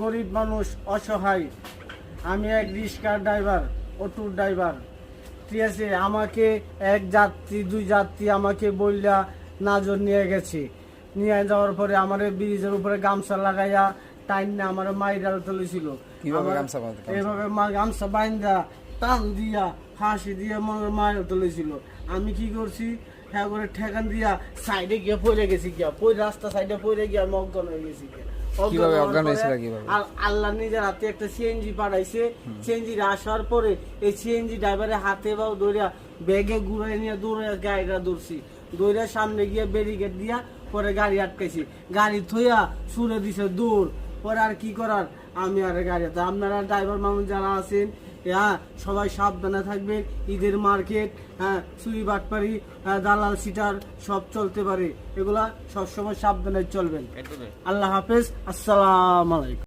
গরিব মানুষ, অসহায়। আমি এক রিক্সার ড্রাইভার, অটোর ড্রাইভার, ঠিক আছে। আমাকে এক যাত্রী, দুই যাত্রী আমাকে বললা নাজর নিয়ে গেছে। নিয়ে যাওয়ার পরে আমার ব্রিজের উপরে গামছা লাগাইয়া টাইম না আমার মাইরাল তুলেছিল। এইভাবে গামছা বাইন্দা টান দিয়া ফাঁসি দিয়ে মাইরাল তুলেছিল। আমি কি করছি, হ্যাঁ করে ঠেকান দিয়া সাইডে গিয়ে পড়ে গেছি, গিয়া রাস্তা সাইডে পড়ে গিয়া অজ্ঞান হয়ে গেছি। আল্লাহ নিজের হাতে একটা সিএনজি পাঠাইছে। সিএনজি আসার পরে এই সিএনজি ড্রাইভারের হাতে বা দৌড়িয়া ব্যাগে ঘুরাই নিয়ে দৌড়ে গাড়িটা দৌড়ছি, দৌড়ে সামনে গিয়ে ব্যারিকেড দিয়া পরে গাড়ি আটকাইছি। গাড়ি থইয়া ছুড়ে দিছে দৌড়। পরে আর কি করার, আমি আর গাড়িতে। আপনারা ড্রাইভার মানুষ যারা আছেন, হ্যাঁ সবাই সাবধানে থাকবেন। ঈদের মার্কেট, হ্যাঁ চুরি বাটপারি, দালাল সিটার সব চলতে পারে, এগুলা সবসময় সাবধানে চলবেন। আল্লাহ হাফেজ, আসসালামু আলাইকুম।